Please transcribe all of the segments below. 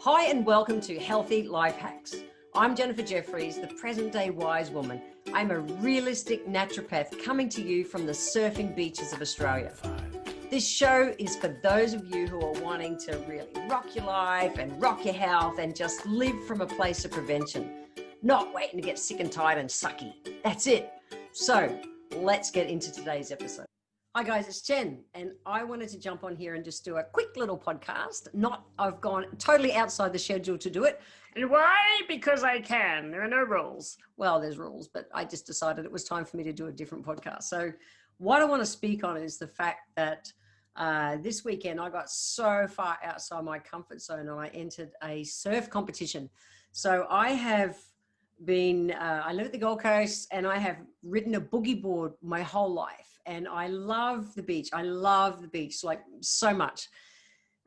Hi and welcome to Healthy Life Hacks. I'm Jennifer Jeffries, the present day wise woman. I'm a realistic naturopath coming to you from the surfing beaches of Australia. This show is for those of you who are wanting to really rock your life and rock your health and just live from a place of prevention, not waiting to get sick and tired and sucky. That's it. So let's get into today's episode. Hi guys, it's Jen, and I wanted to jump on here and just do a quick little podcast. I've gone totally outside the schedule to do it. And why? Because I can. There are no rules. Well, there's rules, but I just decided it was time for me to do a different podcast. So what I want to speak on is the fact that this weekend I got so far outside my comfort zone and I entered a surf competition. So I have been, I live at the Gold Coast and I have ridden a boogie board my whole life. And I love the beach. I love the beach like so much.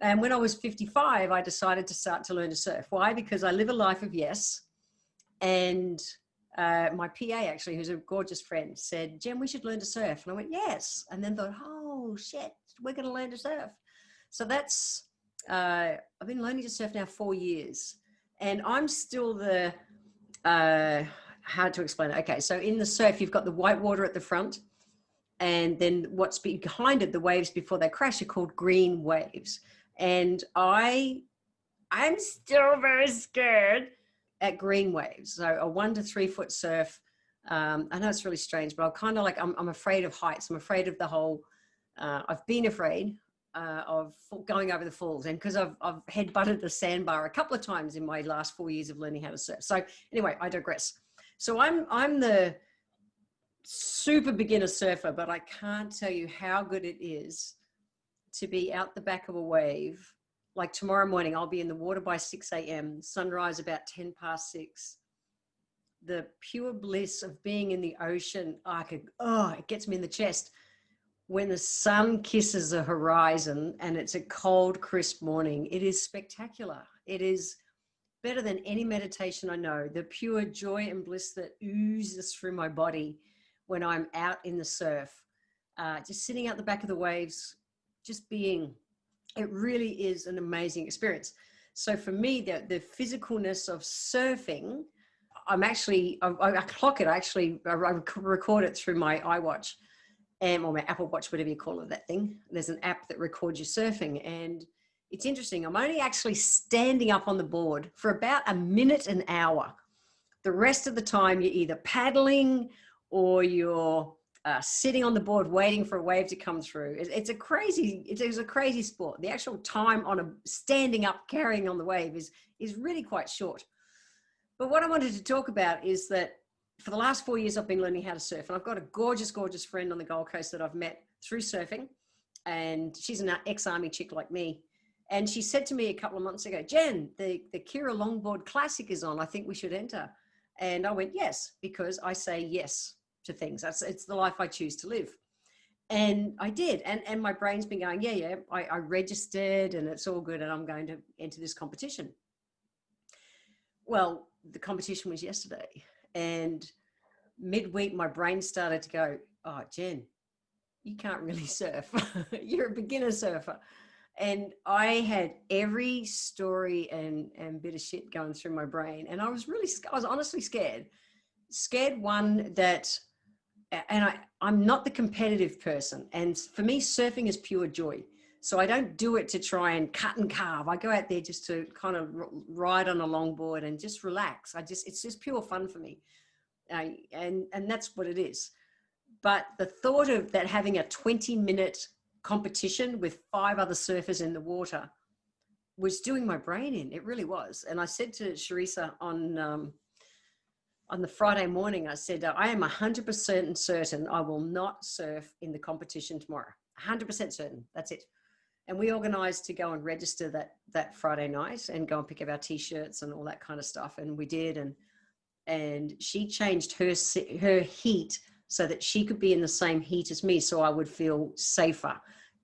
And when I was 55, I decided to start to learn to surf. Why? Because I live a life of yes. And my PA actually, who's a gorgeous friend, said, Jen, we should learn to surf. And I went, yes. And then thought, oh shit, we're going to learn to surf. So that's, I've been learning to surf now 4 years. And I'm still the, how to explain it? Okay, so in the surf, you've got the white water at the front. And then what's behind it, the waves before they crash, are called green waves. And I'm still very scared at green waves. So a 1 to 3 foot surf. I know it's really strange, but I'm kind of like, I'm afraid of heights. I'm afraid of the whole, I've been afraid of going over the falls. And because I've head-butted the sandbar a couple of times in my last 4 years of learning how to surf. So anyway, I digress. So I'm the super beginner surfer, but I can't tell you how good it is to be out the back of a wave. Like tomorrow morning, I'll be in the water by 6 a.m., sunrise about 10 past 6. The pure bliss of being in the ocean, it gets me in the chest. When the sun kisses the horizon and it's a cold, crisp morning, it is spectacular. It is better than any meditation I know. The pure joy and bliss that oozes through my body when I'm out in the surf, just sitting out the back of the waves, just being, it really is an amazing experience. So for me, the physicalness of surfing, I clock it, I record it through my iWatch or my Apple Watch, whatever you call it, that thing. There's an app that records your surfing. And it's interesting, I'm only actually standing up on the board for about a minute an hour. The rest of the time you're either paddling or you're sitting on the board waiting for a wave to come through. It's a crazy sport. The actual time on a standing up carrying on the wave is really quite short. But what I wanted to talk about is that for the last 4 years, I've been learning how to surf. And I've got a gorgeous, gorgeous friend on the Gold Coast that I've met through surfing. And she's an ex-army chick like me. And she said to me a couple of months ago, Jen, the Kira Longboard Classic is on. I think we should enter. And I went, yes, because I say yes to things. It's the life I choose to live. And I did. And my brain's been going, yeah, I registered and it's all good and I'm going to enter this competition. Well, the competition was yesterday and midweek, my brain started to go, oh, Jen, you can't really surf. You're a beginner surfer. And I had every story and bit of shit going through my brain. And I was honestly scared. Scared, one, that, and I'm not the competitive person. And for me, surfing is pure joy. So I don't do it to try and cut and carve. I go out there just to kind of ride on a longboard and just relax. It's just pure fun for me. And that's what it is. But the thought of that having a 20-minute competition with 5 other surfers in the water was doing my brain in. It really was. And I said to Sharissa on the Friday morning, I said, I am 100% certain I will not surf in the competition tomorrow. 100% certain. That's it. And we organized to go and register that Friday night and go and pick up our t-shirts and all that kind of stuff. And we did. And she changed her heat so that she could be in the same heat as me. So I would feel safer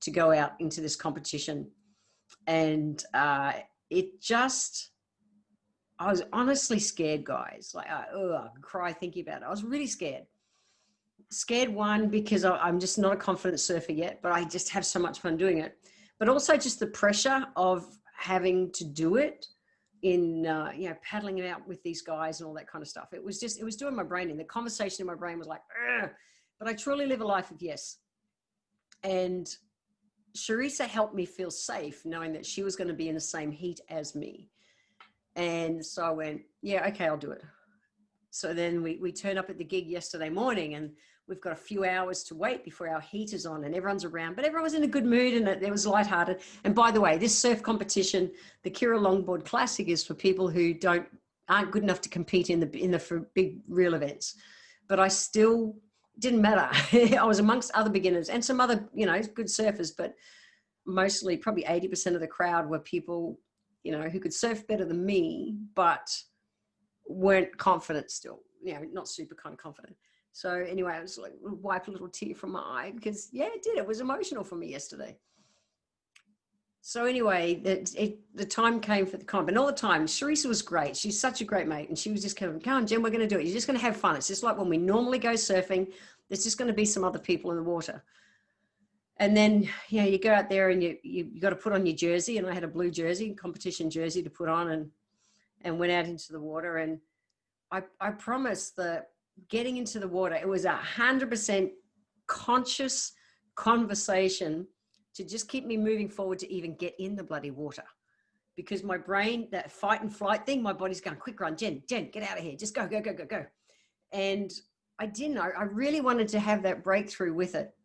to go out into this competition. And I was honestly scared, guys. Like, I could cry thinking about it. I was really scared. Scared, one, because I'm just not a confident surfer yet, but I just have so much fun doing it. But also just the pressure of having to do it paddling it out with these guys and all that kind of stuff. It was doing my brain in. The conversation in my brain was like, ugh. But I truly live a life of yes. And Sharisa helped me feel safe knowing that she was going to be in the same heat as me. And so I went, yeah, okay, I'll do it. So then we turn up at the gig yesterday morning, and we've got a few hours to wait before our heat is on, and everyone's around, but everyone was in a good mood and it was lighthearted. And by the way, this surf competition, the Kira Longboard Classic, is for people who aren't good enough to compete in the big real events. But I still didn't matter. I was amongst other beginners and some other, good surfers, but mostly probably 80% of the crowd were people, who could surf better than me, but weren't confident still, not super kind of confident. So anyway, I was like, wipe a little tear from my eye because it was emotional for me yesterday. So anyway, the time came for the comp, and all the time, Sharisa was great. She's such a great mate, and she was just kind of, come on, Jen, we're going to do it. You're just going to have fun. It's just like when we normally go surfing, there's just going to be some other people in the water. And then, you go out there and you got to put on your jersey, and I had a blue jersey, competition jersey to put on, and went out into the water. And I promised that getting into the water, it was 100% conscious conversation to just keep me moving forward to even get in the bloody water. Because my brain, that fight and flight thing, my body's going, quick run, Jen, get out of here. Just go. And I didn't. I really wanted to have that breakthrough with it.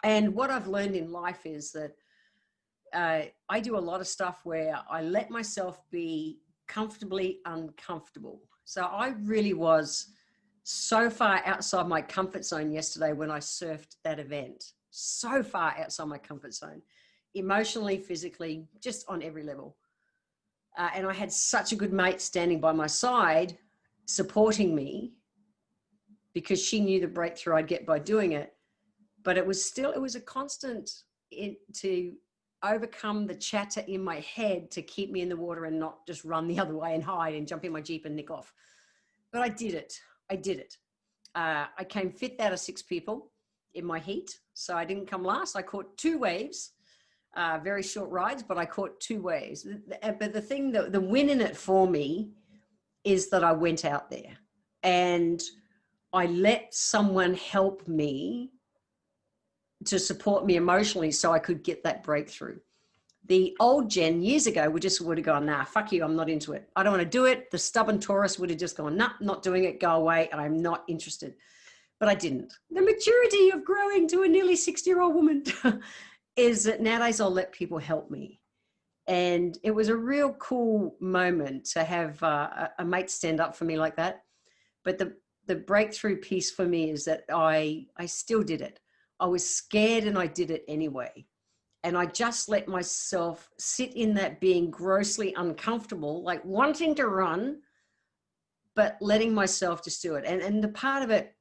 And what I've learned in life is that I do a lot of stuff where I let myself be comfortably uncomfortable. So I really was so far outside my comfort zone yesterday when I surfed that event. So far outside my comfort zone, emotionally, physically, just on every level. And I had such a good mate standing by my side, supporting me, because she knew the breakthrough I'd get by doing it. But it was a constant to overcome the chatter in my head to keep me in the water and not just run the other way and hide and jump in my Jeep and nick off. But I did it. I came fifth out of 6 people in my heat. So I didn't come last. I caught 2 waves, very short rides, but I caught 2 waves. But the win in it for me is that I went out there and I let someone help me to support me emotionally so I could get that breakthrough. The old Jen years ago would have gone, nah, fuck you, I'm not into it. I don't want to do it. The stubborn Taurus would have just gone, nah, not doing it, go away, I'm not interested. But I didn't. The maturity of growing to a nearly 60-year-old woman is that nowadays I'll let people help me. And it was a real cool moment to have a mate stand up for me like that. But the breakthrough piece for me is that I still did it. I was scared and I did it anyway. And I just let myself sit in that being grossly uncomfortable, like wanting to run, but letting myself just do it. And the part of it,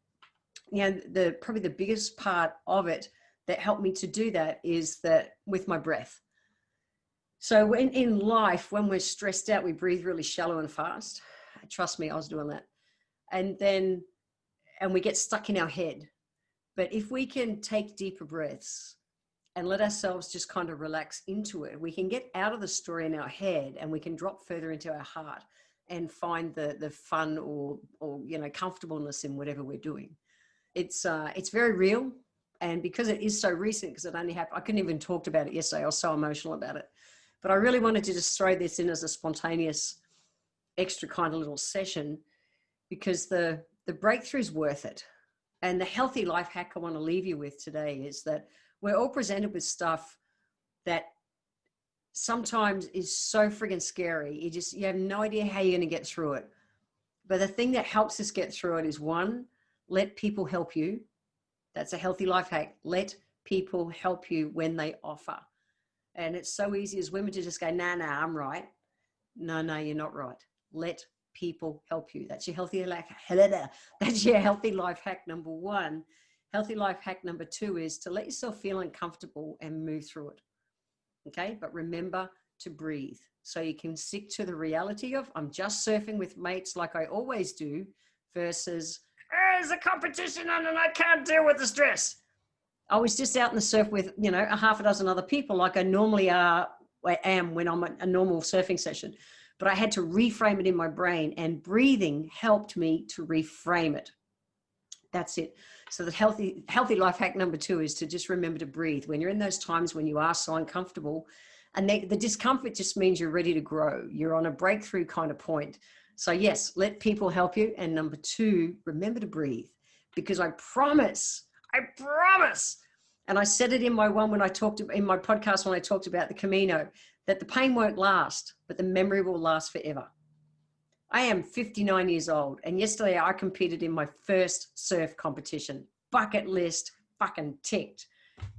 probably the biggest part of it that helped me to do that is that with my breath. So in life, when we're stressed out, we breathe really shallow and fast. Trust me, I was doing that. And we get stuck in our head. But if we can take deeper breaths and let ourselves just kind of relax into it, we can get out of the story in our head and we can drop further into our heart and find the fun or comfortableness in whatever we're doing. It's very real. And because it is so recent, because it only happened, I couldn't even talk about it yesterday. I was so emotional about it. But I really wanted to just throw this in as a spontaneous, extra kind of little session, because the breakthrough is worth it. And the healthy life hack I want to leave you with today is that we're all presented with stuff that sometimes is so friggin' scary. You have no idea how you're going to get through it. But the thing that helps us get through it is, 1, let people help you. That's a healthy life hack. Let people help you when they offer. And it's so easy as women to just go, nah, I'm right. No, you're not right. Let people help you. That's your healthy life. That's your healthy life hack number 1. Healthy life hack number 2 is to let yourself feel uncomfortable and move through it. Okay, but remember to breathe, so you can stick to the reality of, I'm just surfing with mates like I always do, versus there's a competition on and I can't deal with the stress. I was just out in the surf with a half a dozen other people like I normally am when I'm at a normal surfing session. but I had to reframe it in my brain, and breathing helped me to reframe it. That's it. So the healthy life hack number 2 is to just remember to breathe. When you're in those times when you are so uncomfortable, and the discomfort just means you're ready to grow. You're on a breakthrough kind of point. So yes, let people help you. And number 2, remember to breathe, because I promise, and I said it in my podcast when I talked about the Camino, that the pain won't last, but the memory will last forever. I am 59 years old, and yesterday I competed in my first surf competition. Bucket list, fucking ticked.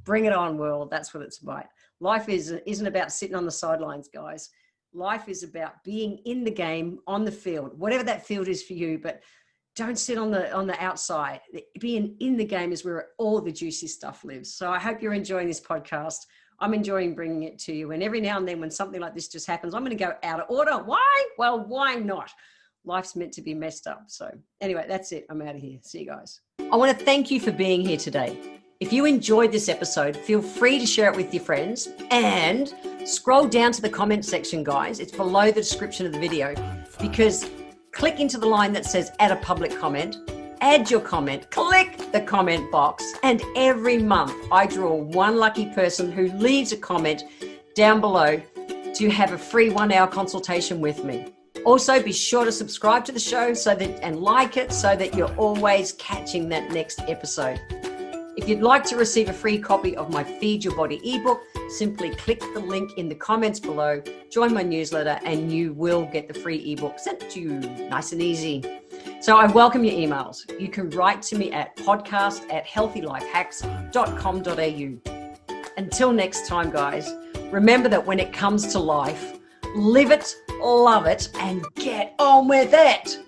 Bring it on, world. That's what it's about. Life isn't about sitting on the sidelines, guys. Life is about being in the game, on the field, whatever that field is for you, but don't sit on the outside. Being in the game is where all the juicy stuff lives. So I hope you're enjoying this podcast. I'm enjoying bringing it to you. And every now and then when something like this just happens, I'm going to go out of order. Why? Well, why not? Life's meant to be messed up. So anyway, that's it. I'm out of here. See you guys. I want to thank you for being here today. If you enjoyed this episode, feel free to share it with your friends, and scroll down to the comment section, guys. It's below the description of the video, because click into the line that says add a public comment, add your comment, click the comment box, and every month I draw one lucky person who leaves a comment down below to have a free 1-hour consultation with me. Also, be sure to subscribe to the show and like it so that you're always catching that next episode. If you'd like to receive a free copy of my Feed Your Body ebook, simply click the link in the comments below, join my newsletter, and you will get the free ebook sent to you nice and easy. So I welcome your emails. You can write to me at podcast@healthylifehacks.com.au. Until next time, guys, remember that when it comes to life, live it, love it, and get on with it.